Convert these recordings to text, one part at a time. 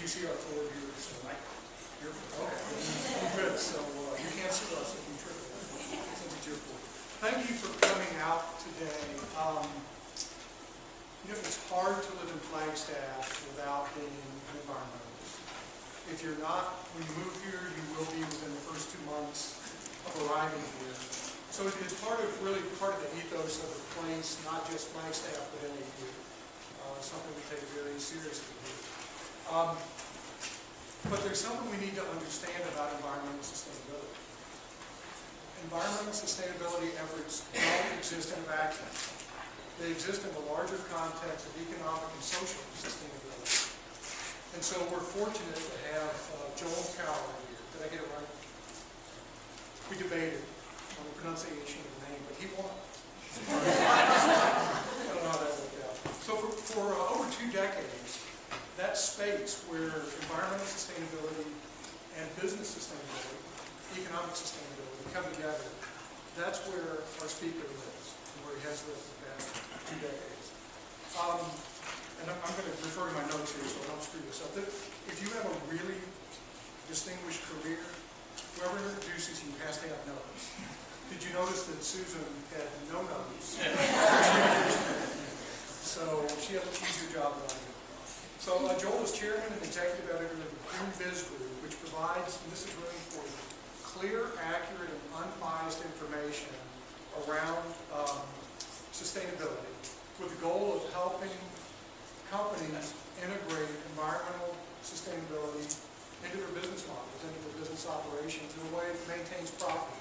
see our floor here? So, you're, okay, good. So you can't see us if you trip since it's your floor. Thank you for coming out today. You know, it's hard to live in Flagstaff without being an environmentalist. If you're not, when you move here, you will be within the first 2 months of arriving here. So it's really part of the ethos of the place, not just Flagstaff, but NAU. Something we take very seriously here. But there's something we need to understand about environmental sustainability. Environmental sustainability efforts don't exist in a vacuum. They exist in the larger context of economic and social sustainability. And so we're fortunate to have Joel Makower here. Did I get it right? We debated on the pronunciation of the name, but he won. I don't know how that worked out. So for over 2 decades, that space where environmental sustainability and business sustainability, economic sustainability come together, that's where our speaker lives, and where he has lived for the past 2 decades. And I'm going to refer to my notes here so I don't screw this up. If you have a really distinguished career, whoever introduces you has to have notes. Did you notice that Susan had no notes? So she has an easier job than I do. So Joel is chairman and executive editor of the Green Biz Group, which provides, and this is really important, clear, accurate, and unbiased information around sustainability with the goal of helping companies integrate environmental sustainability into their business models, into their business operations in a way that maintains profit.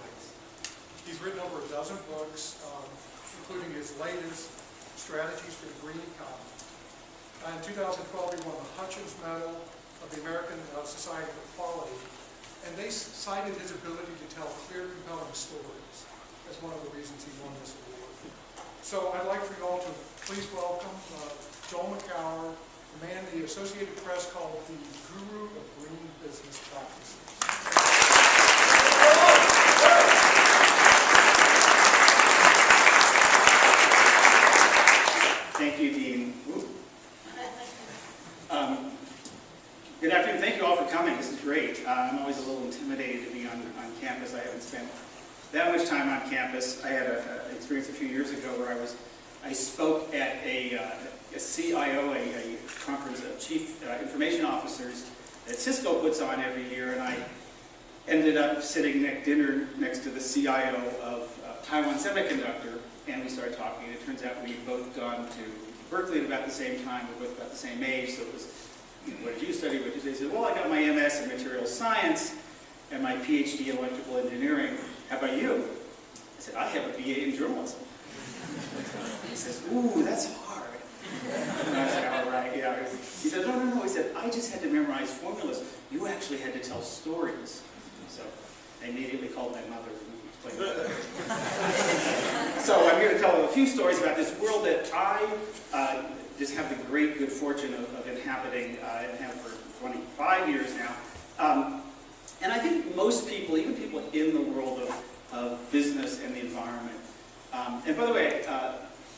He's written over a dozen books, including his latest, Strategies for the Green Economy. In 2012, he won the Hutchins Medal of the American Society for Quality, and they cited his ability to tell clear, compelling stories as one of the reasons he won this award. So I'd like for you all to please welcome Joel Makower, the man the Associated Press called the Guru of Green Business Practices. Thank you, Dean. Good afternoon. Thank you all for coming. This is great. I'm always a little intimidated to be on campus. I haven't spent that much time on campus. I had an experience a few years ago where I spoke at a CIO, a conference of chief information officers that Cisco puts on every year, and I ended up sitting at dinner next to the CIO of Taiwan Semiconductor, and we started talking, and it turns out we'd both gone to Berkeley at about the same time. We're both about the same age, so it was, you know, what did you study? What did you say? He said, well, I got my MS in materials science and my PhD in electrical engineering. How about you? I said, I have a BA in journalism. He says, ooh, that's hard. And I said, all right, yeah. He said, no. He said, I just had to memorize formulas. You actually had to tell stories. So I immediately called my mother and explained that. So I'm here to tell a few stories about this world that I just have the great good fortune of inhabiting and have for 25 years now. And I think most people, even people in the world of business and the environment, and by the way,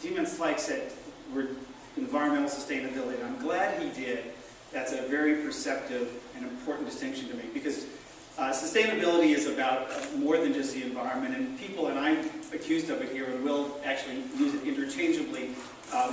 Dean Van Slyke said we're environmental sustainability, and I'm glad he did. That's a very perceptive and important distinction to make, because sustainability is about more than just the environment, and people, and I'm accused of it here, and will actually use it interchangeably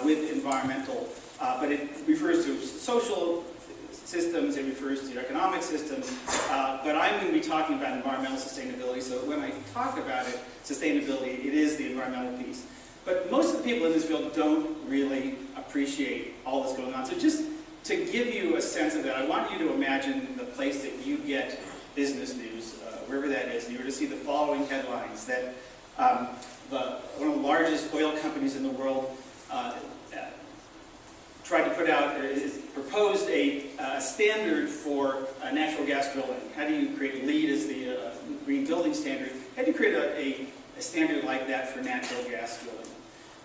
with environmental, but it refers to social systems, it refers to economic systems, but I'm going to be talking about environmental sustainability, so when I talk about it, sustainability, it is the environmental piece. But most of the people in this field don't really appreciate all that's going on. So just to give you a sense of that, I want you to imagine the place that you get business news, wherever that is, and you were to see the following headlines, that one of the largest oil companies in the world tried to put out, proposed a standard for natural gas drilling. How do you create LEED as the green building standard? How do you create a standard like that for natural gas drilling?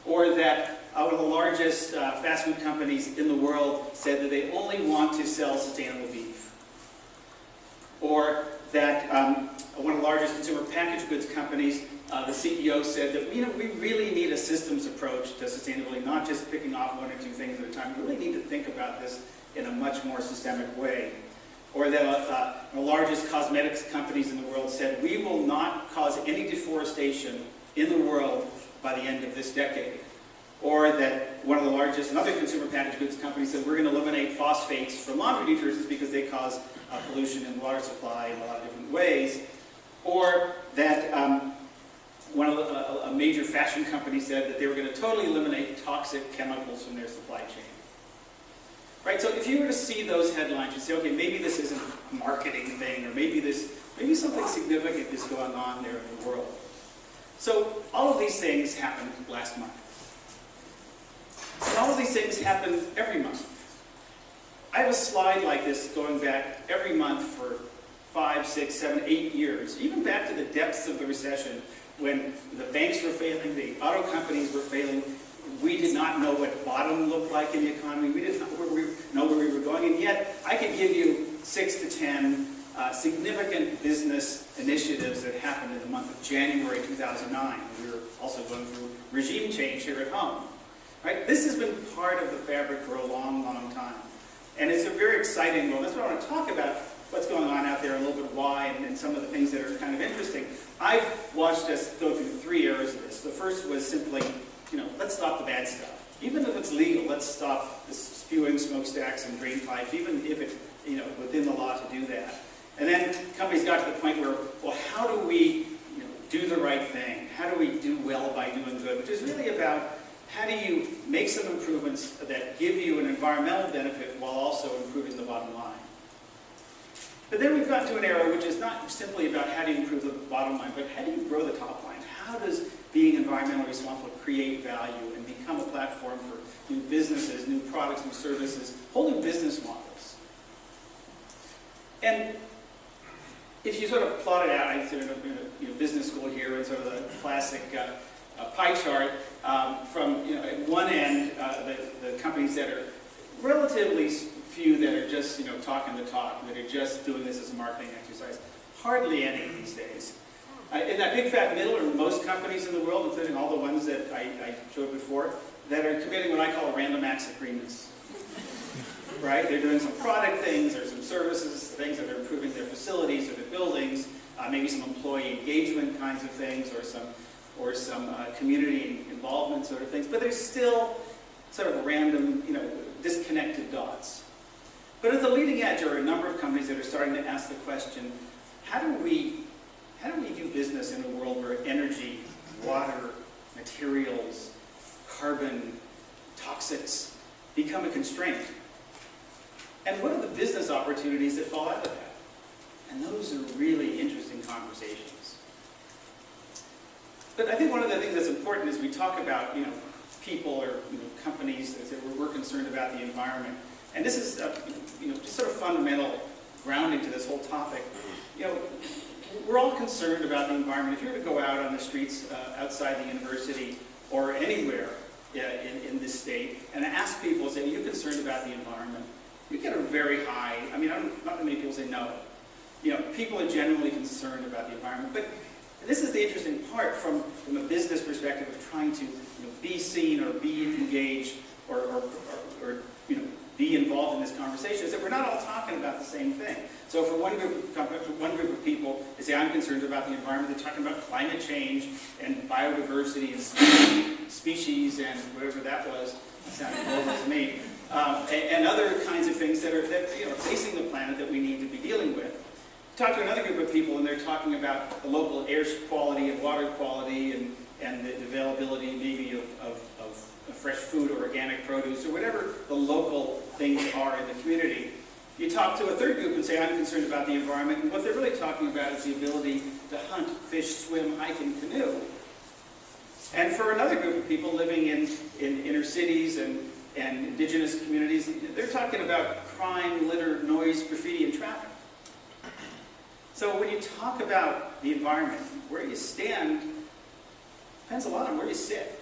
Or that one of the largest fast food companies in the world said that they only want to sell sustainable beef. Or that one of the largest consumer packaged goods companies, the CEO said that we really need a systems approach to sustainability, not just picking off 1 or 2 things at a time. We really need to think about this in a much more systemic way. Or that the largest cosmetics companies in the world said, we will not cause any deforestation in the world by the end of this decade. Or that one of the largest, another consumer packaged goods company said, we're going to eliminate phosphates from laundry detergents because they cause pollution in water supply in a lot of different ways. Or that a major fashion company said that they were going to totally eliminate toxic chemicals from their supply chain. Right, so if you were to see those headlines, you'd say, okay, maybe this isn't a marketing thing, or maybe something significant is going on there in the world. So all of these things happened last month. And all of these things happen every month. I have a slide like this going back every month for 5, 6, 7, 8 years, even back to the depths of the recession, when the banks were failing, the auto companies were failing. We did not know what bottom looked like in the economy. We didn't know where we were going, and yet I could give you 6 to 10 significant business initiatives that happened in the month of January 2009. We were also going through regime change here at home. Right? This has been part of the fabric for a long, long time. And it's a very exciting moment. That's what I want to talk about, what's going on out there, a little bit why, and some of the things that are kind of interesting. I've watched us go through 3 areas of this. The first was simply, let's stop the bad stuff. Even if it's legal, let's stop the spewing smokestacks and drain pipes, even if it's within the law to do that. And then companies got to the point where, well, how do we do the right thing? How do we do well by doing good? Which is really about how do you make some improvements that give you an environmental benefit while also improving the bottom line. But then we've gotten to an era which is not simply about how do you improve the bottom line, but how do you grow the top line? How does being environmentally responsible create value and become a platform for new businesses, new products, new services, whole new business models? And if you sort of plot it out, I sort of in business school here, and sort of the classic pie chart from at one end, the companies that are relatively few that are just talking the talk, that are just doing this as a marketing exercise. Hardly any these days. In that big fat middle are most companies in the world, including all the ones that I showed before, that are committing what I call random acts agreements. Right? They're doing some product things, or some services, things that are improving their facilities or their buildings, maybe some employee engagement kinds of things, or some community involvement sort of things. But there's still sort of random, disconnected dots. But at the leading edge are a number of companies that are starting to ask the question, how do we do business in a world where energy, water, materials, carbon, toxics become a constraint? And what are the business opportunities that fall out of that? And those are really interesting conversations. But I think one of the things that's important is we talk about, people or companies that say we're concerned about the environment. And this is, just sort of fundamental grounding to this whole topic. We're all concerned about the environment. If you were to go out on the streets outside the university or anywhere in this state and ask people, say, are you concerned about the environment? You get a very high, not many people say no. People are genuinely concerned about the environment. But this is the interesting part from a business perspective of trying to be seen or be engaged or be involved in this conversation, is that we're not all talking about the same thing. So for one group of people, they say, I'm concerned about the environment. They're talking about climate change and biodiversity and species and whatever that was. It sounded horrible to me. And other kinds of things that are facing the planet that we need to be dealing with. Talk to another group of people, and they're talking about the local air quality and water quality and the availability maybe of fresh food or organic produce or whatever the local things are in the community. You talk to a third group and say, I'm concerned about the environment, and what they're really talking about is the ability to hunt, fish, swim, hike, and canoe. And for another group of people living in inner cities and indigenous communities, they're talking about crime, litter, noise, graffiti, and traffic. So when you talk about the environment, where you stand depends a lot on where you sit.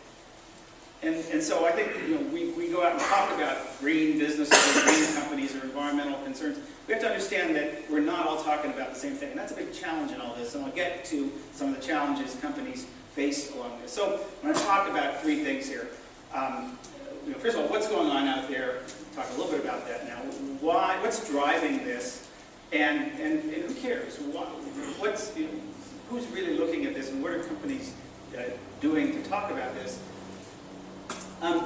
And so I think we go out and talk about green businesses or green companies or environmental concerns. We have to understand that we're not all talking about the same thing. And that's a big challenge in all this. And I'll get to some of the challenges companies face along this. So I'm going to talk about 3 things here. First of all, what's going on out there? talk a little bit about that now. Why? What's driving this? And who cares? What's, you know, who's really looking at this, and what are companies doing to talk about this?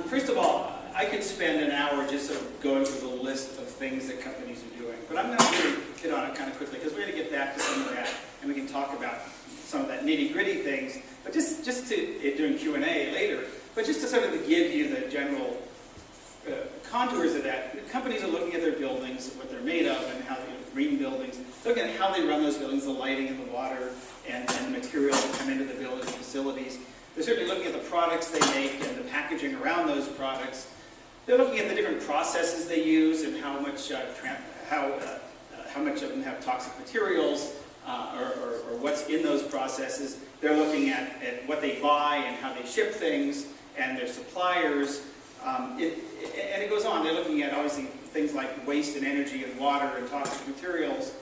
First of all, I could spend an hour just sort of going through the list of things that companies are doing, but I'm going to really hit on it kind of quickly because we're going to get back to some of that, and we can talk about some of that nitty-gritty things. But just to during Q&A later, but just to sort of give you the general contours of that, companies are looking at their buildings, what they're made of, and how green buildings, looking at how they run those buildings, the lighting and the water, and the materials that come into the building facilities. They're certainly looking at the products they make and the packaging around those products. They're looking at the different processes they use and how much of them have toxic materials or what's in those processes. They're looking at what they buy and how they ship things and their suppliers. And it goes on. They're looking at, obviously, things like waste and energy and water and toxic materials.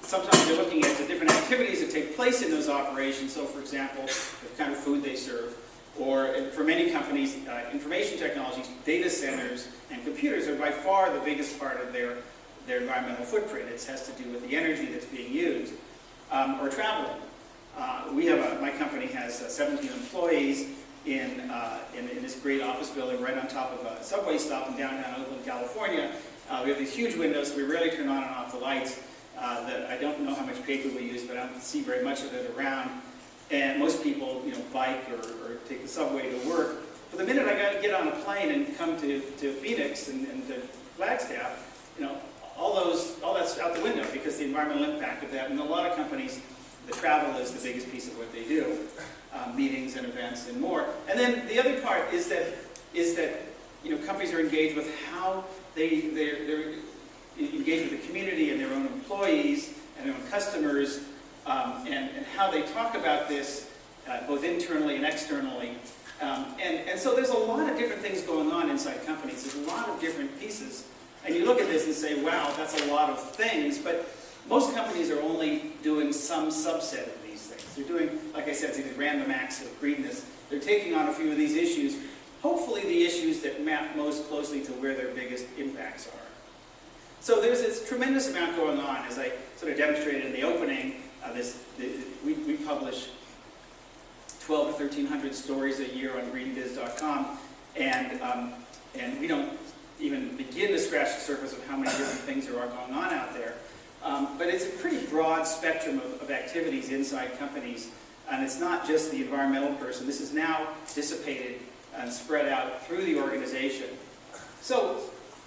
Sometimes they're looking at the different activities that take place in those operations. So, for example, the kind of food they serve. Or, for many companies, information technologies, data centers, and computers are by far the biggest part of their environmental footprint. It has to do with the energy that's being used. Or traveling. My company has 17 employees in this great office building right on top of a subway stop in downtown Oakland, California. We have these huge windows, so we rarely turn on and off the lights. That I don't know how much paper we use, but I don't see very much of it around. And most people, you know, bike or take the subway to work. But the minute I got to get on a plane and come to Phoenix and to Flagstaff, you know, all that's out the window because the environmental impact of that. And a lot of companies, the travel is the biggest piece of what they do, meetings and events and more. And then the other part is that you know, companies are engaged with how they're engaged with the community and their own employees and their own customers, and how they talk about this both internally and externally. And so there's a lot of different things going on inside companies. There's a lot of different pieces. And you look at this and say, wow, that's a lot of things. But most companies are only doing some subset of these things. They're doing, like I said, these random acts of greenness. They're taking on a few of these issues, hopefully the issues that map most closely to where their biggest impacts are. So there's this tremendous amount going on, as I sort of demonstrated in the opening. We publish 1,200 to 1,300 stories a year on greenbiz.com, and we don't even begin to scratch the surface of how many different things there are going on out there. But it's a pretty broad spectrum of activities inside companies, and it's not just the environmental person. This is now dissipated and spread out through the organization. So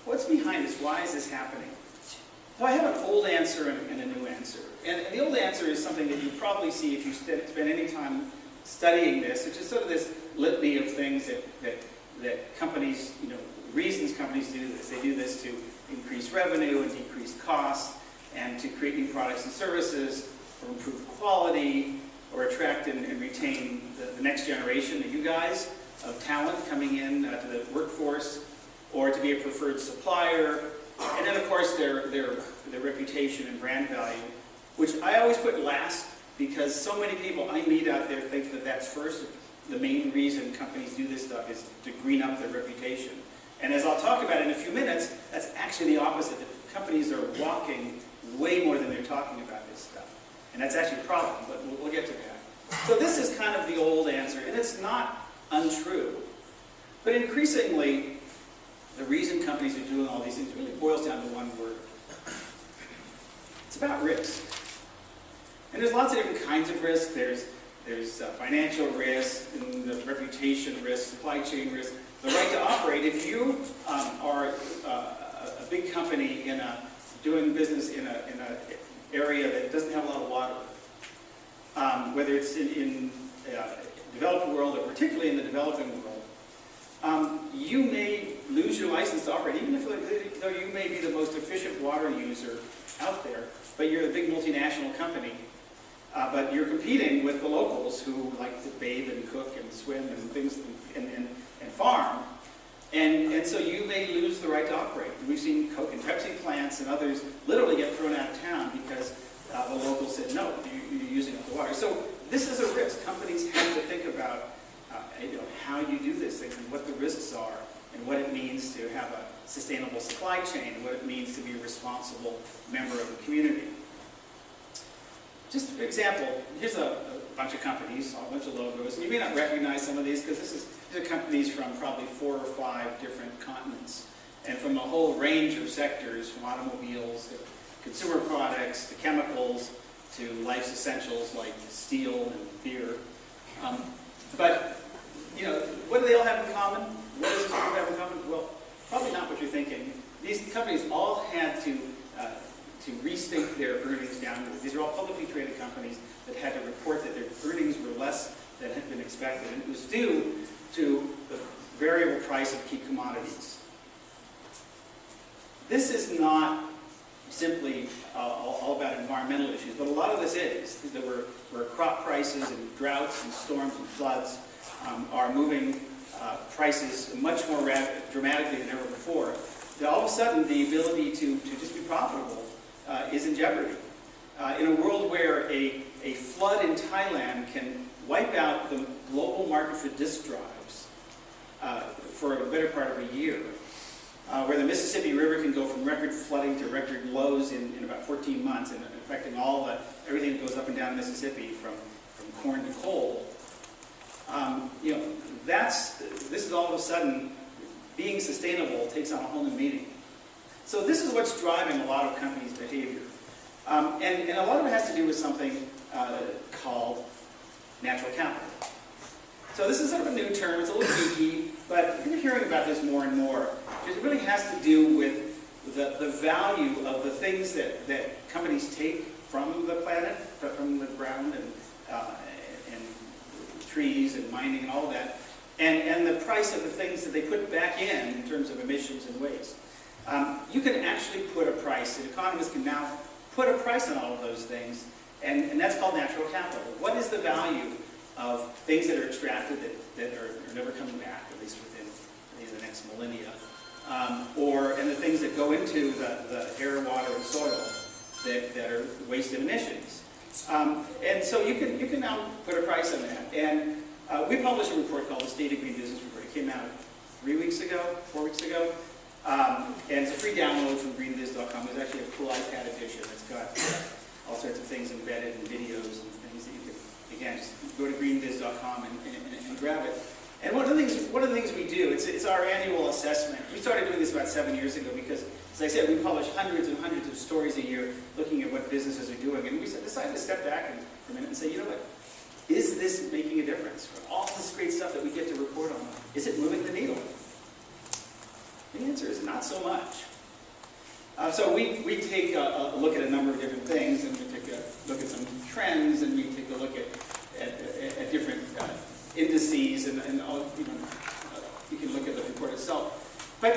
what's behind this? Why is this happening? So I have an old answer and a new answer. And the old answer is something that you probably see if you spend any time studying this, which is sort of this litany of things that companies, you know, reasons companies do this. They do this to increase revenue and decrease costs, and to create new products and services, or improve quality, or attract and retain the next generation of you guys, of talent coming in to the workforce, or to be a preferred supplier, and then of course their reputation and brand value, which I always put last because so many people I meet out there think that that's first. The main reason companies do this stuff is to green up their reputation. And as I'll talk about in a few minutes, that's actually the opposite. The companies are walking way more than they're talking about this stuff. And that's actually a problem, but we'll get to that. So this is kind of the old answer, and it's not untrue. But increasingly, the reason companies are doing all these things really boils down to one word. It's about risk. And there's lots of different kinds of risk. There's financial risk, and the reputation risk, supply chain risk, the right to operate. If you are a big company doing business in an area that doesn't have a lot of water, whether it's in developed world or particularly in the developing world, you may lose your license to operate, even though you may be the most efficient water user out there, but you're a big multinational company. But you're competing with the locals who like to bathe and cook and swim and things and farm. And so you may lose the right to operate. We've seen Coke and Pepsi plants and others literally get thrown out of town because the locals said, no, you're using up the water. So this is a risk. Companies have to think about how you do this thing and what the risks are and what it means to have sustainable supply chain, what it means to be a responsible member of the community. Just for example, here's a bunch of companies, a bunch of logos, and you may not recognize some of these because these are companies from probably 4 or 5 different continents and from a whole range of sectors, from automobiles to consumer products to chemicals to life's essentials like steel and beer. But you know, what do they all have in common? What does this group have in common? Well, probably not what you're thinking. These companies all had to restate their earnings down. These are all publicly traded companies that had to report that their earnings were less than had been expected, and it was due to the variable price of key commodities. This is not simply all about environmental issues, but a lot of this is. There were crop prices and droughts and storms and floods are moving prices much more dramatically than ever before. That all of a sudden, the ability to just be profitable is in jeopardy. In a world where a flood in Thailand can wipe out the global market for disk drives for a better part of a year, where the Mississippi River can go from record flooding to record lows in about 14 months, and affecting everything that goes up and down Mississippi from corn to coal. You know, this is all of a sudden being sustainable takes on a whole new meaning. So this is what's driving a lot of companies' behavior, and a lot of it has to do with something called natural capital. So this is sort of a new term. It's a little geeky, but you're hearing about this more and more. It really has to do with the value of the things that companies take from the planet, from the ground, and trees and mining and all that, and the price of the things that they put back in terms of emissions and waste. You can actually put a price, and economists can now put a price on all of those things, and that's called natural capital. What is the value of things that are extracted that are never coming back, at least within the next millennia, and the things that go into the air, water, and soil that are wasted emissions. And so you can now put a price on that. And we published a report called the State of Green Business Report. It came out 4 weeks ago. And it's a free download from greenbiz.com. There's actually a cool iPad edition that's got all sorts of things embedded and videos and things that you can, again, just go to greenbiz.com and grab it. And one of the things we do, it's our annual assessment. We started doing this about 7 years ago because, as I said, we publish hundreds and hundreds of stories a year looking at what businesses are doing. And we decided to step back for a minute and say, you know what, is this making a difference? For all this great stuff that we get to report on, is it moving the needle? The answer is not so much. So we take a look at a number of different things, and we take a look at some trends, and we take a look at different indices, and all, you can look at the report itself. But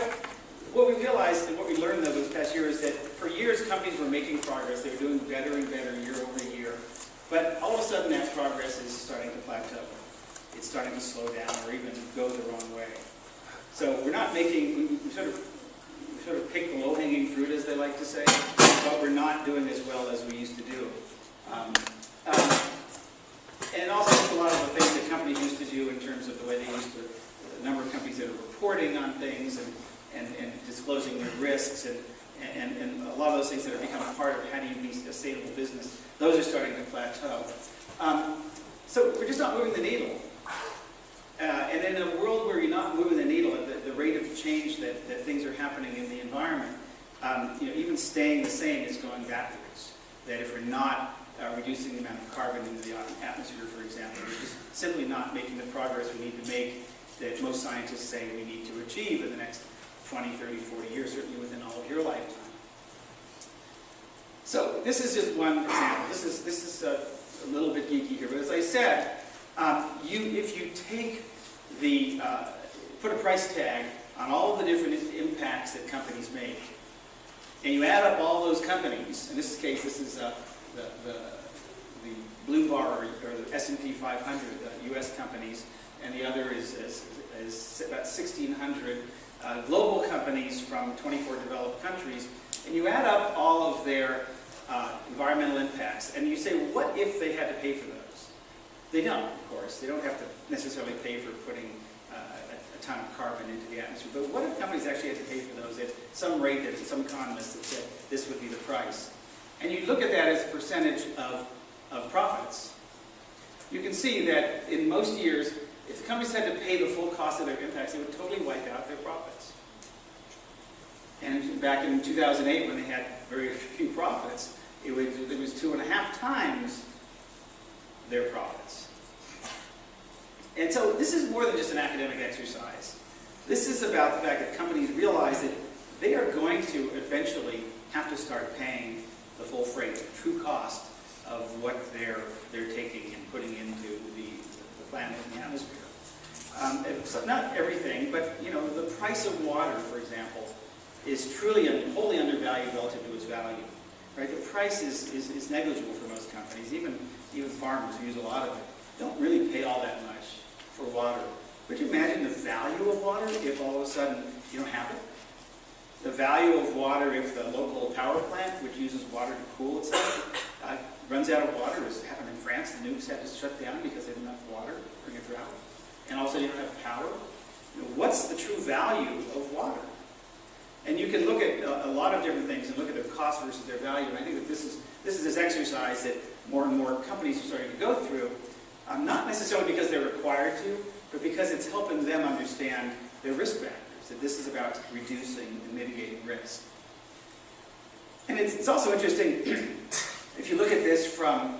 what we realized and what we learned though this past year is that for years companies were making progress. They were doing better and better year over year. But all of a sudden that progress is starting to plateau. It's starting to slow down or even go the wrong way. So we're not making, we sort of pick the low-hanging fruit, as they like to say, but we're not doing as well as we used to do. And also a lot of the things that companies used to do in terms of the way they used to, the number of companies that are reporting on things and disclosing their risks and a lot of those things that are becoming part of how do you be a sustainable business, those are starting to plateau. So we're just not moving the needle. And in a world where you're not moving the needle at the rate of change that things are happening in the environment, even staying the same is going backwards. That if we're not reducing the amount of carbon into the atmosphere, for example, we're just simply not making the progress we need to make that most scientists say we need to achieve in the next 20, 30, 40 years, certainly within all of your lifetime. So this is just one example. This is a little bit geeky here, but as I said, if you take put a price tag on all of the different impacts that companies make, and you add up all those companies, in this case, this is the blue bar, or the S&P 500, the U.S. companies, and the other is about 1,600 global companies from 24 developed countries, and you add up all of their environmental impacts, and you say, what if they had to pay for those? They don't, of course. They don't have to necessarily pay for putting a ton of carbon into the atmosphere. But what if companies actually had to pay for those at some rate that some economists have said this would be the price? And you look at that as a percentage of profits. You can see that in most years, if the companies had to pay the full cost of their impacts, they would totally wipe out their profits. And back in 2008, when they had very few profits, it was 2.5 times their profits. And so this is more than just an academic exercise. This is about the fact that companies realize that they are going to eventually have to start paying the full freight, the true cost of what they're taking and putting into the planet and the atmosphere. So not everything, but the price of water, for example, is truly and wholly undervalued relative to its value. Right? The price is negligible for most companies. Even farmers who use a lot of it don't really pay all that much for water. Would you imagine the value of water if all of a sudden you don't have it? The value of water if the local power plant, which uses water to cool itself, runs out of water, as happened in France. The nukes had to shut down because they didn't have enough water during a drought. And also you don't have power. What's the true value of water? And you can look at a lot of different things and look at their cost versus their value. And I think that this is this exercise that more and more companies are starting to go through, not necessarily because they're required to, but because it's helping them understand their risk factors, that this is about reducing and mitigating risk. And it's also interesting, if you look at this from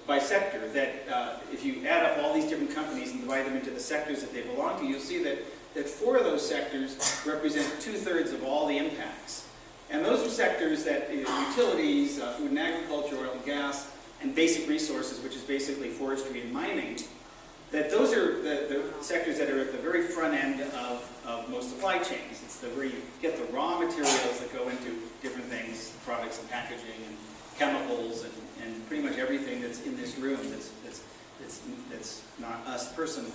by sector, that if you add up all these different companies and divide them into the sectors that they belong to, you'll see that 4 of those sectors represent 2/3 of all the impacts. And those are sectors that utilities, food and agriculture, oil and gas, and basic resources, which is basically forestry and mining, that those are the sectors that are at the very front end of most supply chains. It's where you get the raw materials that go into different things, products and packaging and chemicals and pretty much everything that's in this room that's not us personally.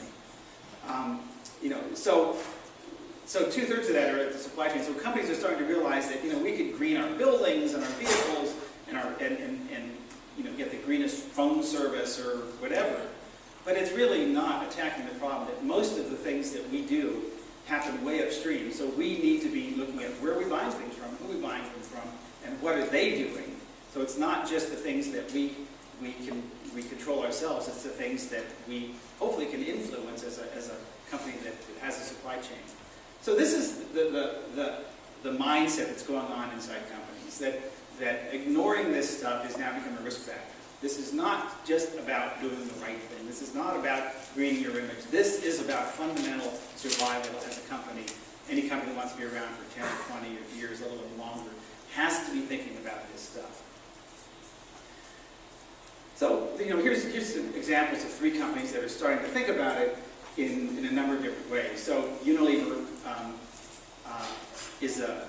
So 2/3 of that are at the supply chain. So companies are starting to realize that we could green our buildings and our vehicles and get the greenest phone service or whatever. But it's really not attacking the problem that most of the things that we do happen way upstream. So we need to be looking at where we buy things from, who we buy them from, and what are they doing. So it's not just the things that we control ourselves. It's the things that we hopefully can influence as a company that has a supply chain. So this is the mindset that's going on inside companies, that ignoring this stuff has now become a risk factor. This is not just about doing the right thing. This is not about greening your image. This is about fundamental survival as a company. Any company that wants to be around for 10 or 20 years, a little bit longer, has to be thinking about this stuff. So, here's some examples of 3 companies that are starting to think about it in a number of different ways. So, Unilever is a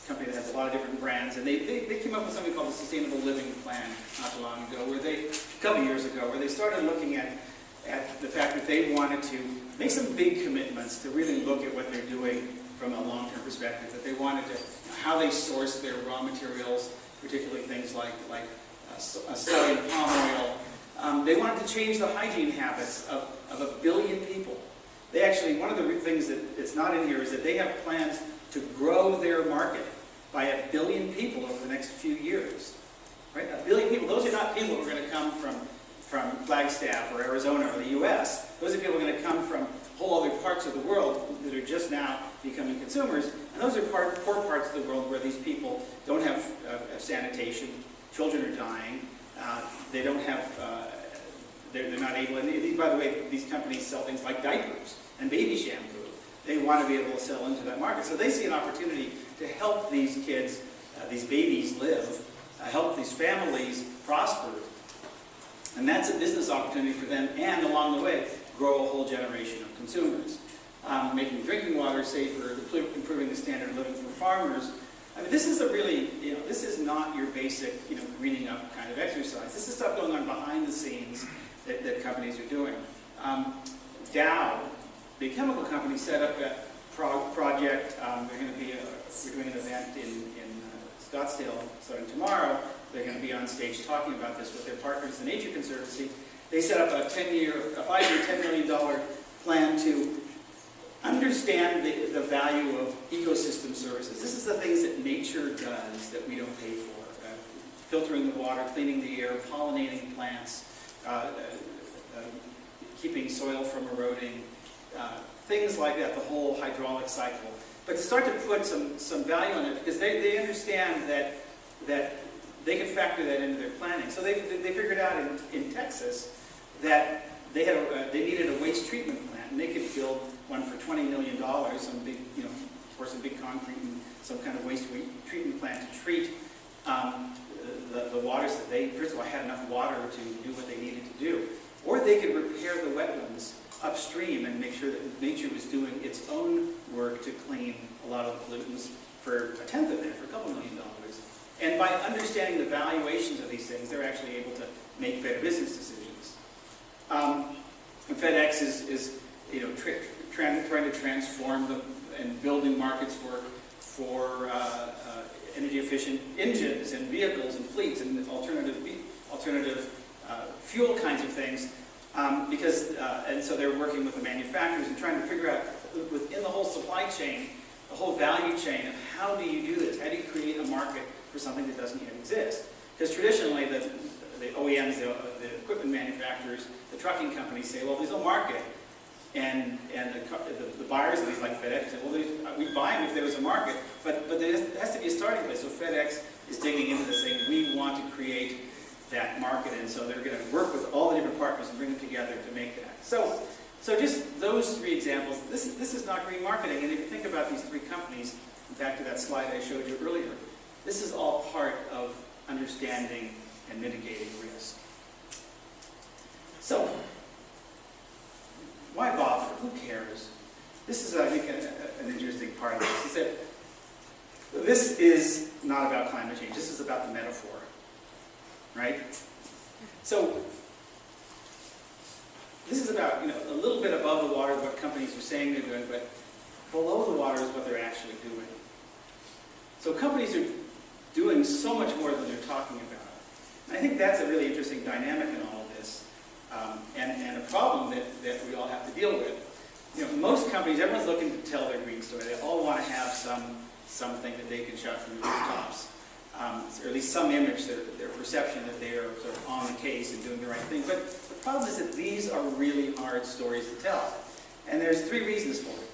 company that has a lot of different brands, and they came up with something called the Sustainable Living Plan not too long ago, a couple years ago, where they started looking at the fact that they wanted to make some big commitments to really look at what they're doing from a long-term perspective, that they wanted to, how they source their raw materials, particularly things like soy and palm oil. They wanted to change the hygiene habits of 1 billion people. They actually, one of the things that it's not in here is that they have plans to grow their market by 1 billion people over the next few years. Right? 1 billion people. Those are not people who are going to come from Flagstaff or Arizona or the U.S. Those are people who are going to come from whole other parts of the world that are just now becoming consumers. And those are poor parts of the world where these people don't have sanitation. Children are dying. They don't have, they're not able, and by the way, these companies sell things like diapers and baby shampoo. They want to be able to sell into that market. So they see an opportunity to help these kids, these babies live, help these families prosper. And that's a business opportunity for them, and along the way, grow a whole generation of consumers. Making drinking water safer, improving the standard of living for farmers. I mean, this is a really, this is not your basic, greening up kind of exercise. This is stuff going on behind the scenes that companies are doing. Dow, the chemical company, set up a project. We're doing an event in Scottsdale starting tomorrow. They're going to be on stage talking about this with their partners, the Nature Conservancy. they set up a 5-year, $10 million plan to understand the value of ecosystem services. This is the things that nature does that we don't pay for. Filtering the water, cleaning the air, pollinating plants, keeping soil from eroding, things like that, the whole hydraulic cycle. But to start to put some value on it, because they understand that they can factor that into their planning. So they figured out in Texas that they needed a waste treatment plant, and they could build one for $20 million, some big, pour some big concrete and some kind of waste treatment plant to treat the waters that they, first of all, had enough water to do what they needed to do. Or they could repair the wetlands upstream and make sure that nature was doing its own work to clean a lot of the pollutants for a tenth of that, for a couple $1 million. And by understanding the valuations of these things, they're actually able to make better business decisions. And FedEx is trying to transform and building markets for energy-efficient engines and vehicles and fleets and alternative fuel kinds of things, and so they're working with the manufacturers and trying to figure out within the whole supply chain, the whole value chain of how do you do this? How do you create a market for something that doesn't yet exist? Because traditionally, the OEMs, the equipment manufacturers, the trucking companies say, well, there's no market. And the buyers of these, like FedEx, say, well, we'd buy them if there was a market, but there has to be a starting place. So FedEx is digging into this, saying, we want to create that market, and so they're going to work with all the different partners and bring them together to make that. So just those 3 examples, this is not green marketing, and if you think about these 3 companies, back to that slide I showed you earlier, this is all part of understanding and mitigating risk. So, why bother? Who cares? This is, I think, an interesting part of this. Is that this is not about climate change. This is about the metaphor, right? So, this is about, a little bit above the water what companies are saying they're doing, but below the water is what they're actually doing. So companies are doing so much more than they're talking about. And I think that's a really interesting dynamic in all of this, and a problem that we all have to deal with. Most companies, everyone's looking to tell their green story. They all want to have something that they can shout from the rooftops, or at least some image, their perception that they are sort of on the case and doing the right thing. But the problem is that these are really hard stories to tell. And there's 3 reasons for it.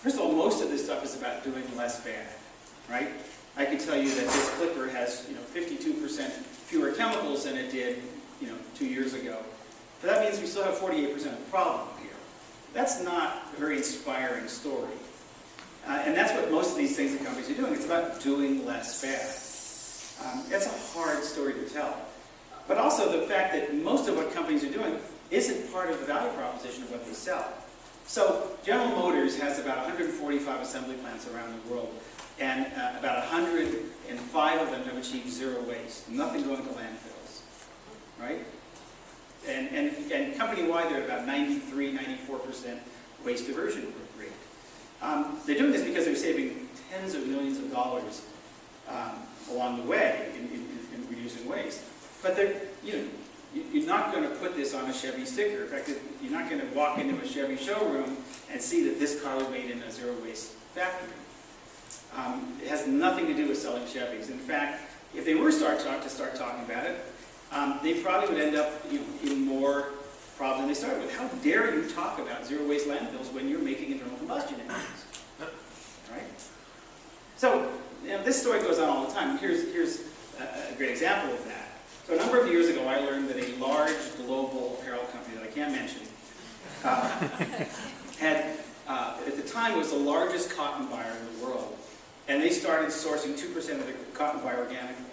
First of all, most of this stuff is about doing less bad, right? I can tell you that this clipper has 52% fewer chemicals than it did 2 years ago. But that means we still have 48% of the problem here. That's not a very inspiring story. And that's what most of these things that companies are doing. It's about doing less bad. That's a hard story to tell. But also the fact that most of what companies are doing isn't part of the value proposition of what they sell. So General Motors has about 145 assembly plants around the world, and about 105 of them have achieved 0 waste, nothing going to landfills, right? And company-wide, they're at about 93, 94% waste diversion rate. They're doing this because they're saving tens of millions of dollars along the way in reducing waste. But you're not going to put this on a Chevy sticker. In fact, you're not going to walk into a Chevy showroom and see that this car was made in a zero-waste factory. It has nothing to do with selling Chevys. In fact, if they were to start talking about it, they probably would end up in more problem than they started with. How dare you talk about zero-waste landfills when you're making internal combustion engines? Right? So, this story goes on all the time. Here's a great example of that. So a number of years ago, I learned that a large global apparel company that I can't mention had, at the time, was the largest cotton buyer in the world. And they started sourcing 2% of the cotton buy organically.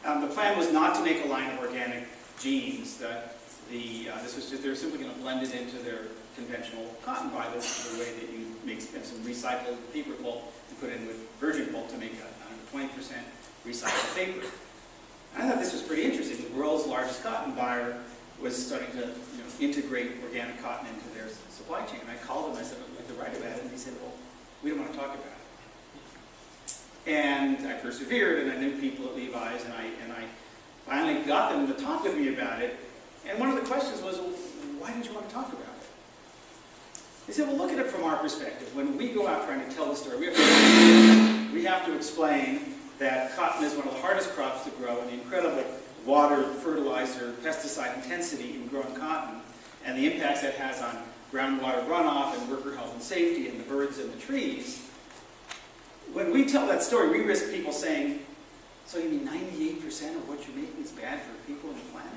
The plan was not to make a line of organic jeans. This was just, they were simply going to blend it into their conventional cotton buy, the way that you make some recycled paper pulp and put in with virgin pulp to make a 20% recycled paper. I thought this was pretty interesting. The world's largest cotton buyer was starting to integrate organic cotton into their supply chain. And I called them, I said, I'd like to write about it. And he said, well, we don't want to talk about it. And I persevered, and I knew people at Levi's, and I finally got them to talk with me about it. And one of the questions was, well, why did you want to talk about it? He said, well, look at it from our perspective. When we go out trying to tell the story, we have to explain that cotton is one of the hardest crops to grow, and the incredible water, fertilizer, pesticide intensity in growing cotton, and the impacts that has on groundwater runoff and worker health and safety and the birds and the trees. When we tell that story, we risk people saying, so you mean 98% of what you're making is bad for people and the planet?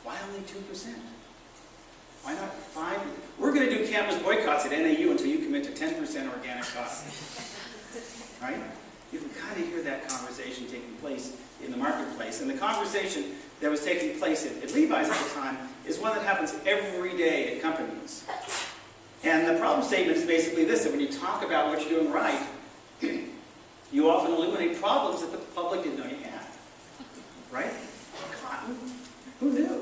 Why only 2%? Why not 5%? We're going to do campus boycotts at NAU until you commit to 10% organic cotton. Right? You can kind of hear that conversation taking place in the marketplace. And the conversation that was taking place at Levi's at the time is one that happens every day at companies. And the problem statement is basically this, that when you talk about what you're doing right, you often illuminate problems that the public didn't know you had. Right? Cotton? Who knew?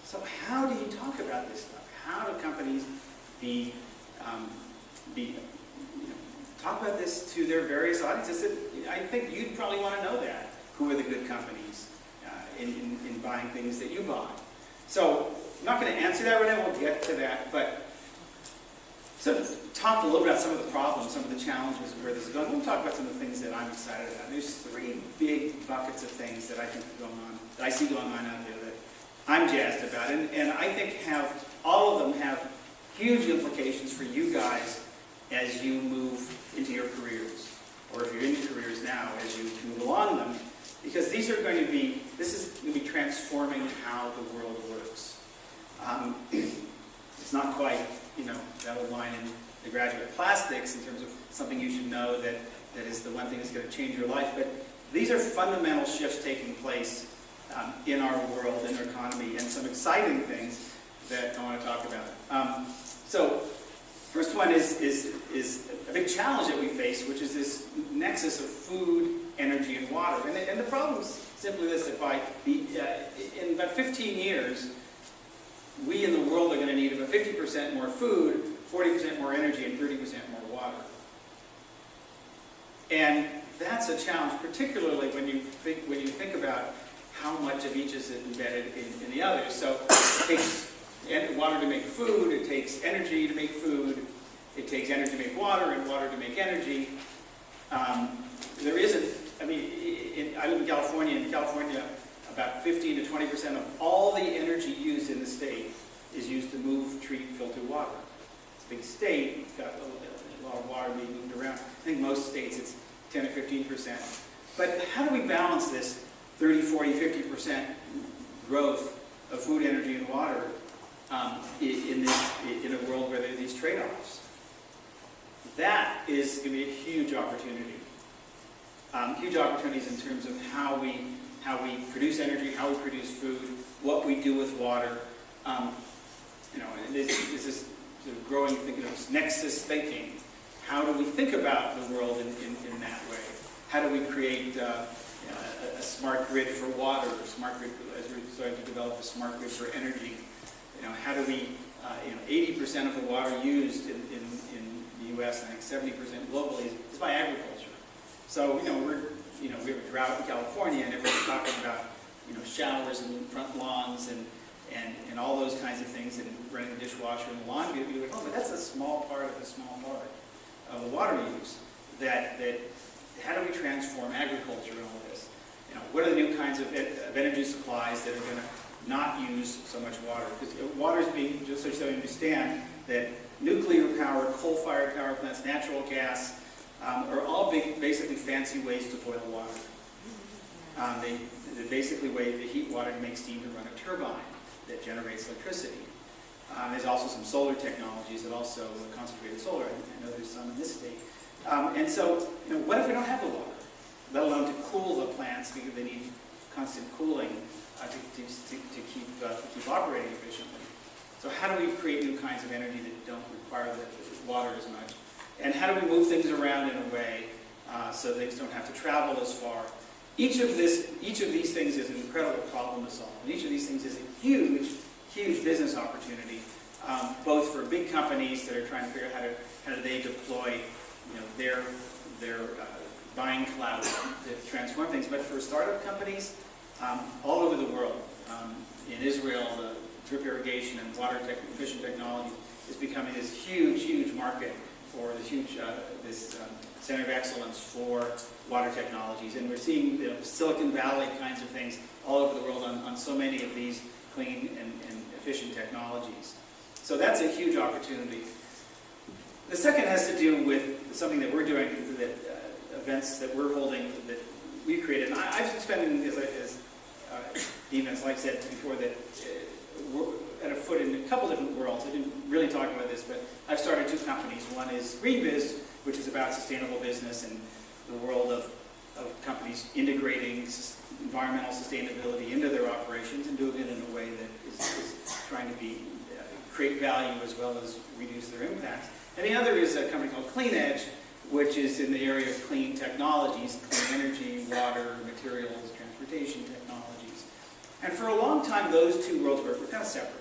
So how do you talk about this stuff? How do companies talk about this to their various audiences? I think you'd probably want to know that. Who are the good companies in buying things that you buy? So I'm not going to answer that right now. We'll get to that. But so talk a little bit about some of the problems, some of the challenges of where this is going. We'll talk about some of the things that I'm excited about. There's 3 big buckets of things that I think are going on, that I see going on out there that I'm jazzed about. And I think all of them have huge implications for you guys as you move into your careers, or if you're in your careers now, as you move along them, because this is going to be transforming how the world works. It's not quite, that old line in the graduate plastics in terms of something you should know that is the one thing that's going to change your life, but these are fundamental shifts taking place in our world, in our economy, and some exciting things that I want to talk about. So, first one is a big challenge that we face, which is this nexus of food, energy, and water. And the problem is simply this, that in about 15 years, we in the world are going to need about 50% more food, 40% more energy, and 30% more water. And that's a challenge, particularly when you think about how much of each is embedded in the other. So it takes water to make food, it takes energy to make food, it takes energy to make water, and water to make energy. There isn't, I live in California. In California, about 15 to 20% of all the energy used in the state is used to move, treat, filter water. It's a big state, it's got a lot of water being moved around. I think most states it's 10 or 15%. But how do we balance this 30, 40, 50% growth of food, energy, and water in a world where there are these trade-offs? That is going to be a huge opportunity. Huge opportunities in terms of how we produce energy, how we produce food, what we do with water. And this is sort of growing, thinking of nexus thinking. How do we think about the world in that way? How do we create a smart grid for water, a smart grid as we're starting to develop a smart grid for energy? How do we, 80% of the water used in the U.S. and I think 70% globally is by agriculture. So, we have a drought in California, and everyone's talking about, showers and front lawns and all those kinds of things, and running the dishwasher and the laundry. You're like, oh, but that's a small part of the water use. How do we transform agriculture in all this? What are the new kinds of energy supplies that are going to not use so much water? Because water is being, just so you understand, that nuclear power, coal-fired power plants, natural gas, are all basically fancy ways to boil water. They basically way to heat water to make steam to run a turbine that generates electricity. There's also some solar technologies that also concentrated solar. I know there's some in this state. And so, what if we don't have the water, let alone to cool the plants because they need constant cooling to keep operating efficiently? So how do we create new kinds of energy that don't require the water as much? And how do we move things around in a way so things don't have to travel as far? Each of these things is an incredible problem to solve. And each of these things is a huge, huge business opportunity, both for big companies that are trying to figure out how do they deploy their buying cloud to transform things. But for startup companies, all over the world. In Israel, the drip irrigation and efficient technology is becoming this huge, huge market for this huge, center of excellence for water technologies. And we're seeing Silicon Valley kinds of things all over the world on so many of these clean and efficient technologies. So that's a huge opportunity. The second has to do with something that we're doing, that events that we're holding that we created. And I've been spending, as Demon's like I said before, that we're at a foot in a couple different worlds. I didn't really talk about this, but I've started two companies. One is GreenBiz, which is about sustainable business and the world of companies integrating environmental sustainability into their operations and doing it in a way that is trying to create value as well as reduce their impacts. And the other is a company called Clean Edge, which is in the area of clean technologies, clean energy, water, materials, transportation technologies. And for a long time, those two worlds were kind of separate.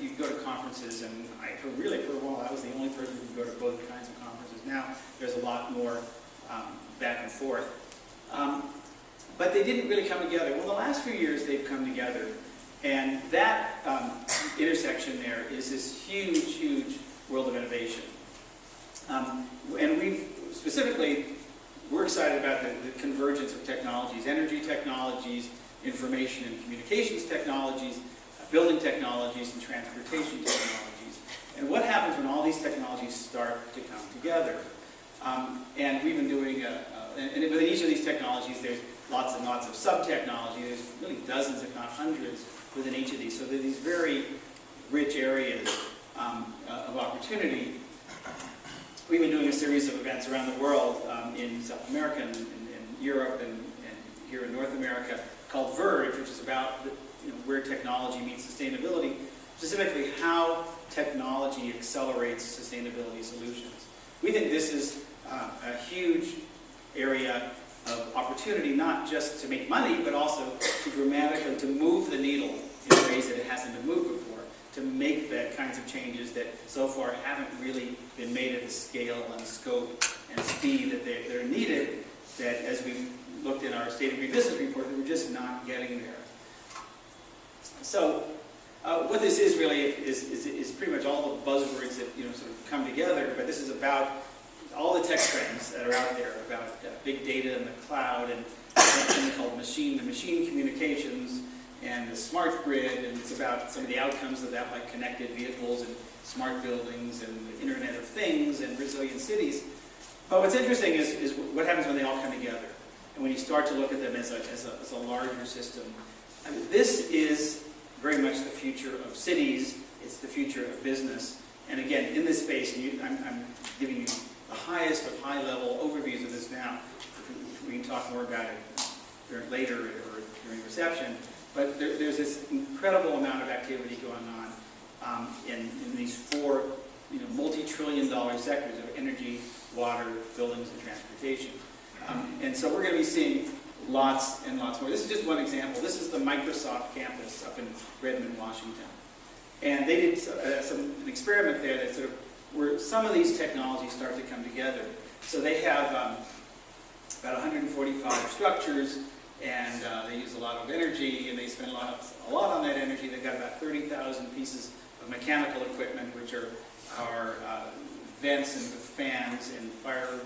You go to conferences, and for a while, I was the only person who could go to both kinds of conferences. Now, there's a lot more back and forth. But they didn't really come together. Well, the last few years, they've come together. And that intersection there is this huge, huge world of innovation. And we're excited about the convergence of technologies, energy technologies, information and communications technologies, building technologies, and transportation technologies. And what happens when all these technologies start to come together? And we've been doing, and within each of these technologies, there's lots and lots of sub-technology. There's really dozens, if not hundreds, within each of these. So there are these very rich areas of opportunity. We've been doing a series of events around the world in South America and Europe and here in North America called Verge, which is about where technology meets sustainability, specifically how technology accelerates sustainability solutions. We think this is a huge area of opportunity, not just to make money, but also to dramatically to move the needle in ways that it hasn't been moved before, to make the kinds of changes that so far haven't really been made at the scale and scope and speed that they're needed, that as we looked in our State of Green Business report, that we're just not getting there. So what this is really is pretty much all the buzzwords that sort of come together, but this is about all the tech trends that are out there, about big data and the cloud, and something called machine-to-machine communications, and the smart grid, and it's about some of the outcomes of that, like connected vehicles and smart buildings and the Internet of Things and resilient cities. But what's interesting is what happens when they all come together, and when you start to look at them as a larger system. I mean, this is very much the future of cities. It's the future of business. And again, in this space, and I'm giving you the highest of high-level overviews of this now. We can talk more about it later or during reception. But there's this incredible amount of activity going on in these four multi-trillion-dollar sectors of energy, water, buildings, and transportation. And so we're going to be seeing lots and lots more. This is just one example. This is the Microsoft campus up in Redmond, Washington. And they did an experiment there that sort of where some of these technologies start to come together. So they have about 145 structures, and they use a lot of energy, and they spend a lot on that energy. They've got about 30,000 pieces of mechanical equipment, which are vents and fans and fire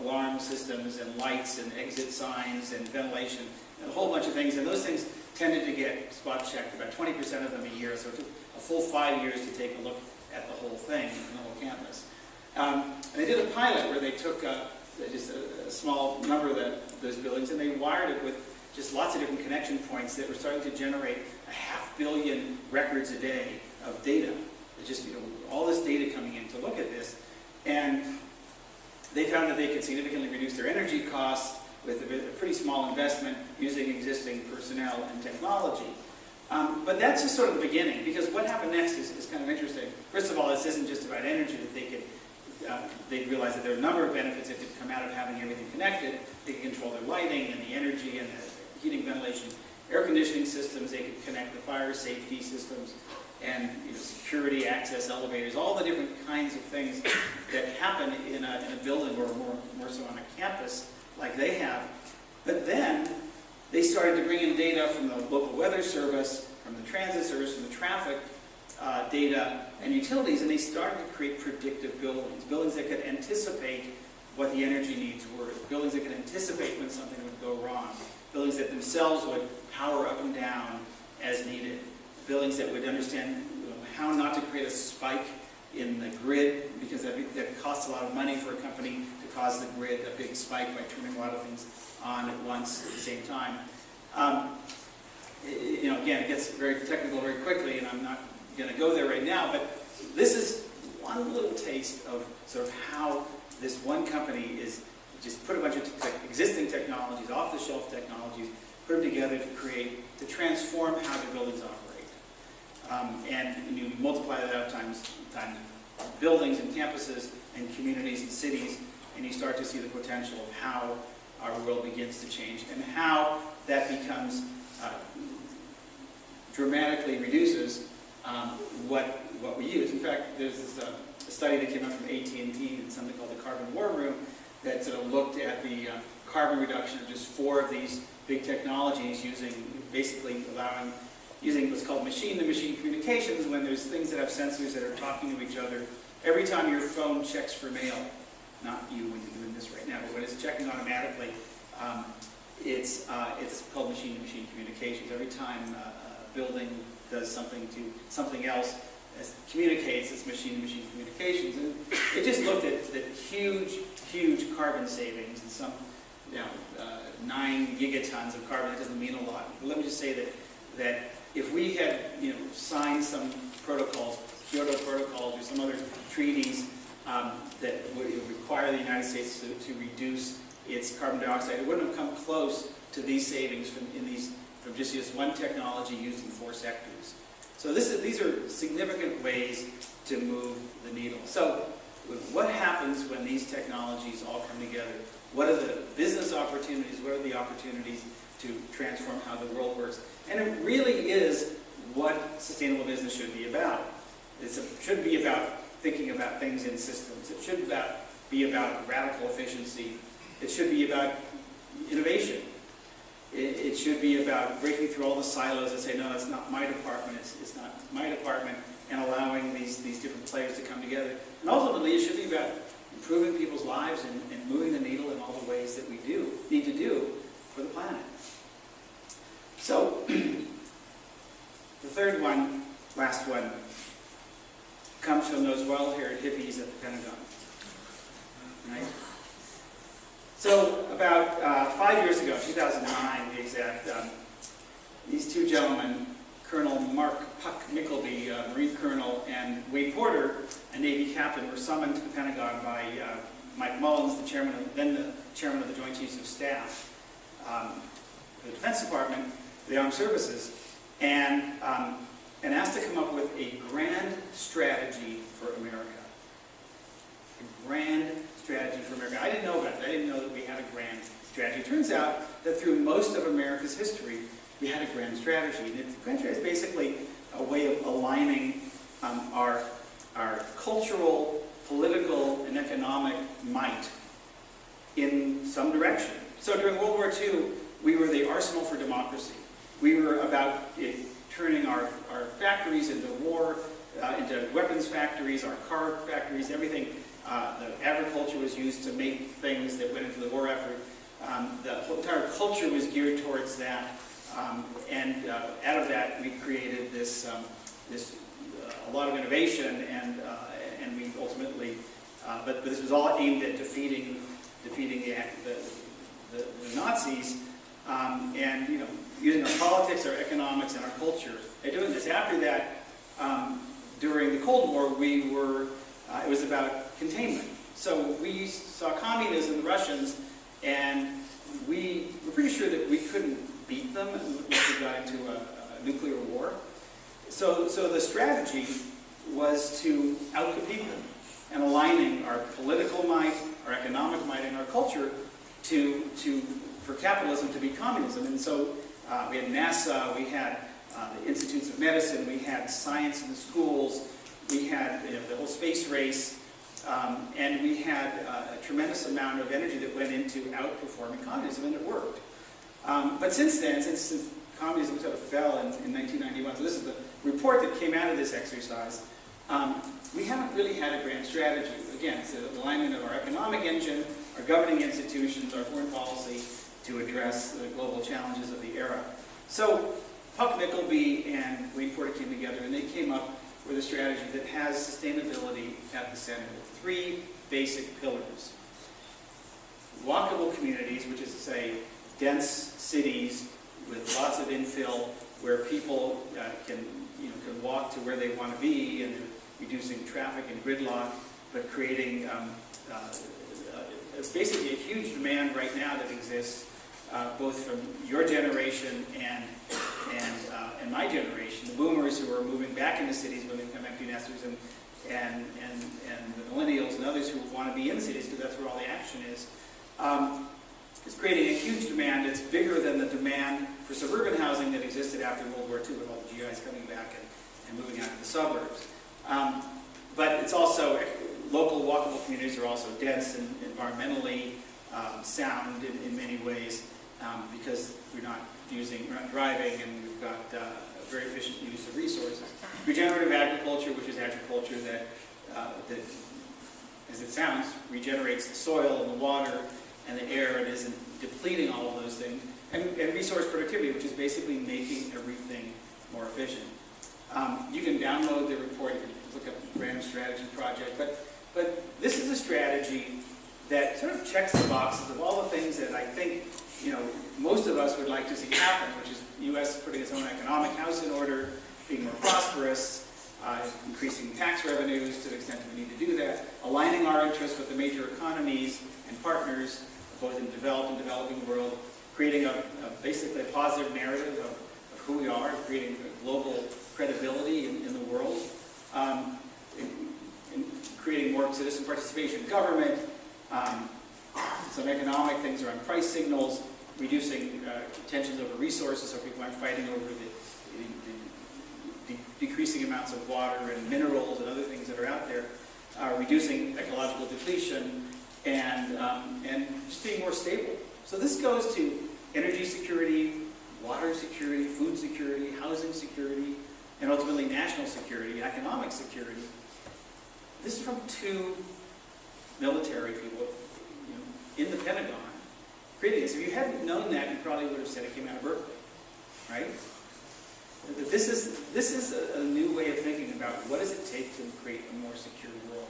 alarm systems and lights and exit signs and ventilation and a whole bunch of things. And those things tended to get spot checked, about 20% of them a year. So it took a full 5 years to take a look at the whole thing, the whole campus. And they did a pilot where they took just a small number of those buildings, and they wired it with just lots of different connection points that were starting to generate 500 million records a day of data. It's just all this data coming in to look at this. And they found that they could significantly reduce their energy costs with a pretty small investment using existing personnel and technology. But that's just sort of the beginning, because what happened next is kind of interesting. First of all, this isn't just about energy. That they realized that there are a number of benefits that could come out of having everything connected. They could control their lighting and the energy and the heating, ventilation, air conditioning systems. They could connect the fire safety systems and security, access elevators, all the different kinds of things that happen in a building or more so on a campus like they have. But then they started to bring in data from the local weather service, from the transit service, from the traffic data and utilities, and they started to create predictive buildings, buildings that could anticipate what the energy needs were, buildings that could anticipate when something would go wrong, buildings that themselves would power up and down as needed, buildings that would understand how not to create a spike in the grid, because that costs a lot of money for a company to cause the grid a big spike by turning a lot of things on at once at the same time. Again, it gets very technical very quickly, and I'm not going to go there right now, but this is one little taste of sort of how this one company is just put a bunch of existing technologies, off-the-shelf technologies, put them together to transform how the buildings operate. And you multiply that out times buildings and campuses and communities and cities, and you start to see the potential of how our world begins to change and how that becomes dramatically reduces what we use. In fact, there's this a study that came out from AT&T and something called the Carbon War Room that sort of looked at the carbon reduction of just 4 of these big technologies using what's called machine-to-machine communications, when there's things that have sensors that are talking to each other. Every time your phone checks for mail, not you when you're doing this right now, but when it's checking automatically, it's called machine-to-machine communications. Every time a building does something to something else, communicates, it's machine-to-machine communications. And it just looked at huge carbon savings and some 9 gigatons of carbon. That doesn't mean a lot. But let me just say that if we had signed some protocols, Kyoto protocols or some other treaties that would require the United States to reduce its carbon dioxide, it wouldn't have come close to these savings from just this one technology used in 4 sectors. So these are significant ways to move the needle. So what happens when these technologies all come together? What are the business opportunities? What are the opportunities to transform how the world works? And it really is what sustainable business should be about. It should be about thinking about things in systems. It should be about radical efficiency. It should be about innovation. It should be about breaking through all the silos and say, no, it's not my department, it's not my department, and allowing these different players to come together. And ultimately, it should be about improving people's lives and moving the needle in all the ways that we need to do for the planet. So, the third one, last one, comes from those well-haired hippies at the Pentagon. Right? So about 5 years ago, 2009 to be exact, these 2 gentlemen, Colonel Mark Puck Mickleby, Marine Colonel, and Wade Porter, a Navy captain, were summoned to the Pentagon by Mike Mullins, then the chairman of the Joint Chiefs of Staff, the Defense Department, the Armed Services, and asked to come up with a grand strategy for America. A grand strategy for America. I didn't know about that. I didn't know that we had a grand strategy. It turns out that through most of America's history, we had a grand strategy. And the grand strategy is basically a way of aligning our cultural, political, and economic might in some direction. So during World War II, we were the arsenal for democracy. We were about turning our factories into into weapons factories, our car factories, everything. The agriculture was used to make things that went into the war effort. The entire culture was geared towards that, and out of that we created this a lot of innovation, and we ultimately, but this was all aimed at defeating the Nazis, and using our politics, our economics, and our culture at doing this. After that, during the Cold War, it was about containment. So we saw communism, the Russians, and we were pretty sure that we couldn't beat them unless we got into a nuclear war. So the strategy was to outcompete them and aligning our political might, our economic might, and our culture for capitalism to beat communism. And so we had NASA, we had the Institutes of Medicine, we had science in the schools, we had the whole space race, and we had a tremendous amount of energy that went into outperforming communism, and it worked. But since then, since communism sort of fell in 1991, so this is the report that came out of this exercise, we haven't really had a grand strategy. Again, it's the alignment of our economic engine, our governing institutions, our foreign policy to address the global challenges of the era. So Puck Mickleby and Wayne Porter came together and they came up with a strategy that has sustainability at the center with 3 basic pillars. Walkable communities, which is to say dense cities with lots of infill where people can walk to where they want to be, and reducing traffic and gridlock, but creating basically a huge demand right now that exists both from your generation and my generation, the boomers who are moving back into cities, when they become empty nesters, and the millennials and others who want to be in cities because that's where all the action is. It's creating a huge demand. It's bigger than the demand for suburban housing that existed after World War II with all the GIs coming back and moving out to the suburbs. But it's also, local walkable communities are also dense and environmentally sound in many ways because we're not driving, and we've got a very efficient use of resources. Regenerative agriculture, which is agriculture that, as it sounds, regenerates the soil and the water and the air and isn't depleting all of those things. And resource productivity, which is basically making everything more efficient. You can download the report, you can look up the Grand Strategy Project, but this is a strategy that sort of checks the boxes of all the things that I think most of us would like to see happen, which is the U.S. putting its own economic house in order, being more prosperous, increasing tax revenues to the extent that we need to do that, aligning our interests with the major economies and partners, both in the developed and developing world, creating basically a positive narrative of who we are, creating a global credibility in the world, in creating more citizen participation in government, some economic things around price signals, reducing tensions over resources so people aren't fighting over the decreasing amounts of water and minerals and other things that are out there, reducing ecological depletion, and just being more stable. So this goes to energy security, water security, food security, housing security, and ultimately national security, economic security. This is from 2 military people in the Pentagon creating this. If you hadn't known that, you probably would have said it came out of Berkeley, right? This is a new way of thinking about what does it take to create a more secure world.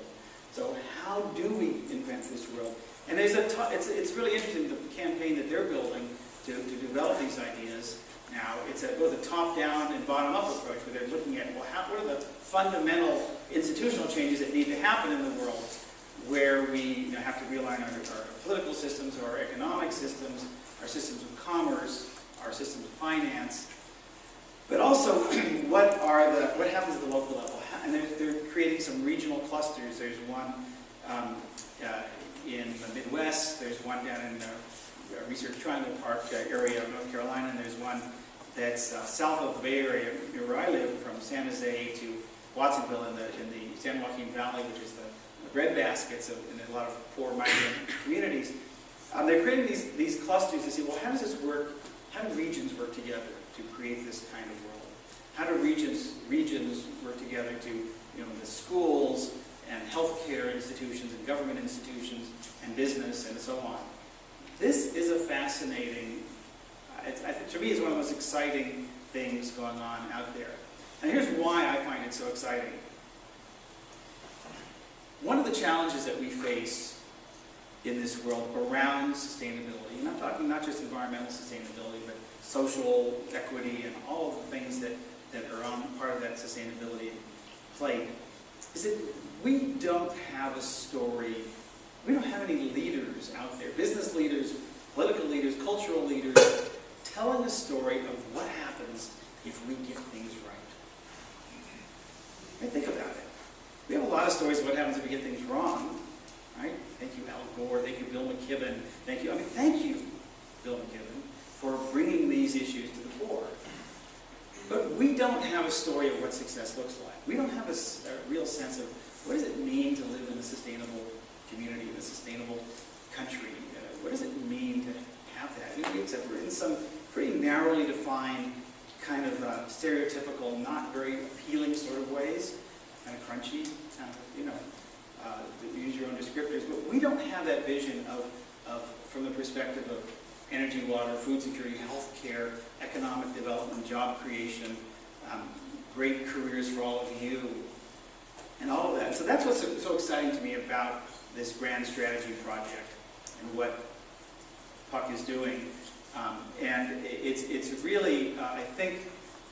So how do we invent this world? And there's it's really interesting, the campaign that they're building to develop these ideas now. It's both a top-down and bottom-up approach where they're looking at, well, what are the fundamental institutional changes that need to happen in the world where we have to realign our political systems, our economic systems, our systems of commerce, our systems of finance, but also what happens at the local level. And they're creating some regional clusters. There's one in the Midwest, there's one down in the Research Triangle Park area of North Carolina, and there's one that's south of the Bay Area, near where I live, from San Jose to Watsonville in the San Joaquin Valley, which is the breadbaskets in a lot of poor migrant communities. They're creating these clusters to see, well, how does this work? How do regions work together to create this kind of world? How do regions work together to, the schools and healthcare institutions and government institutions and business and so on? This is a fascinating, to me, it's one of the most exciting things going on out there. And here's why I find it so exciting. One of the challenges that we face in this world around sustainability, and I'm talking not just environmental sustainability, but social equity and all of the things that are on part of that sustainability plate, is that we don't have a story, we don't have any leaders out there, business leaders, political leaders, cultural leaders, telling a story of what happens if we get things right. Think about it. We have a lot of stories of what happens if we get things wrong, right? Thank you, Al Gore. Thank you, Bill McKibben. Thank you, Bill McKibben, for bringing these issues to the fore. But we don't have a story of what success looks like. We don't have a real sense of what does it mean to live in a sustainable community, in a sustainable country. What does it mean to have that? except for in some pretty narrowly defined, kind of stereotypical, not very appealing sort of ways, kind of crunchy, kind of, you know, use your own descriptors. But we don't have that vision of from the perspective of energy, water, food security, health care, economic development, job creation, great careers for all of you, and all of that. So that's what's so exciting to me about this grand strategy project and what Puck is doing. And it's really, I think,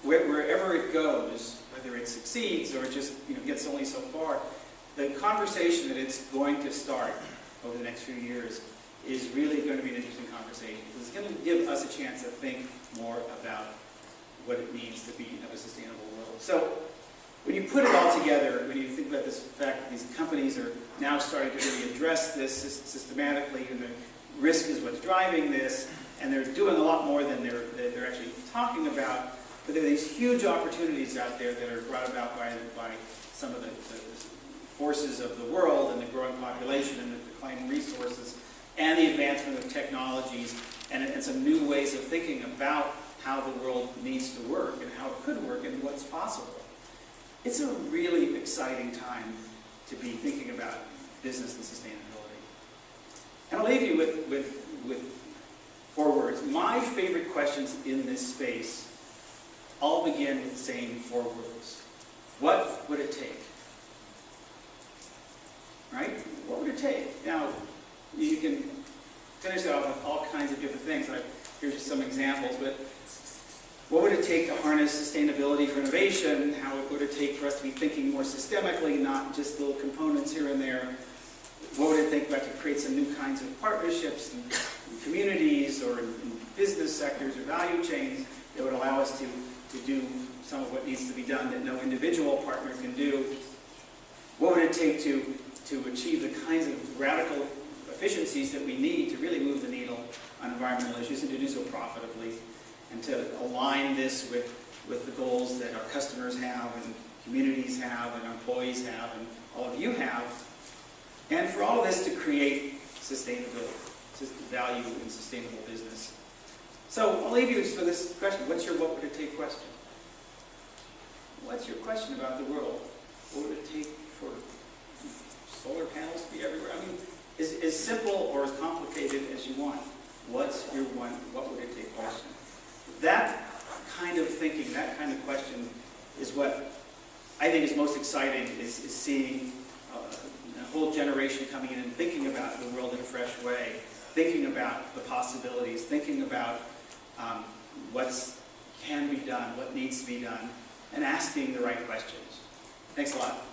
wherever it goes, whether it succeeds or it just gets only so far, the conversation that it's going to start over the next few years is really going to be an interesting conversation. It's going to give us a chance to think more about what it means to have a sustainable world. So when you put it all together, when you think about this fact that these companies are now starting to really address this systematically, and the risk is what's driving this, and they're doing a lot more than they're actually talking about, but there are these huge opportunities out there that are brought about by some of the forces of the world and the growing population and the declining resources and the advancement of technologies and some new ways of thinking about how the world needs to work and how it could work and what's possible. It's a really exciting time to be thinking about business and sustainability. And I'll leave you with 4 words. My favorite questions in this space all begin with the same 4 words. What would it take? Right? What would it take? Now, you can finish that off with all kinds of different things. Here's just some examples, but what would it take to harness sustainability for innovation? How would it take for us to be thinking more systemically, not just little components here and there? What would it take to create some new kinds of partnerships in communities or in business sectors or value chains that would allow us to do some of what needs to be done that no individual partner can do? What would it take to achieve the kinds of radical efficiencies that we need to really move the needle on environmental issues and to do so profitably, and to align this with the goals that our customers have and communities have and our employees have and all of you have, and for all of this to create sustainability, value in sustainable business. So I'll leave you for this question. What's your what would it take question? What's your question about the world? What would it take for solar panels to be everywhere? I mean, as simple or as complicated as you want. What's your one, what would it take question? That kind of thinking, that kind of question is what I think is most exciting, is seeing a whole generation coming in and thinking about the world in a fresh way, thinking about the possibilities, thinking about what can be done, what needs to be done, and asking the right questions. Thanks a lot.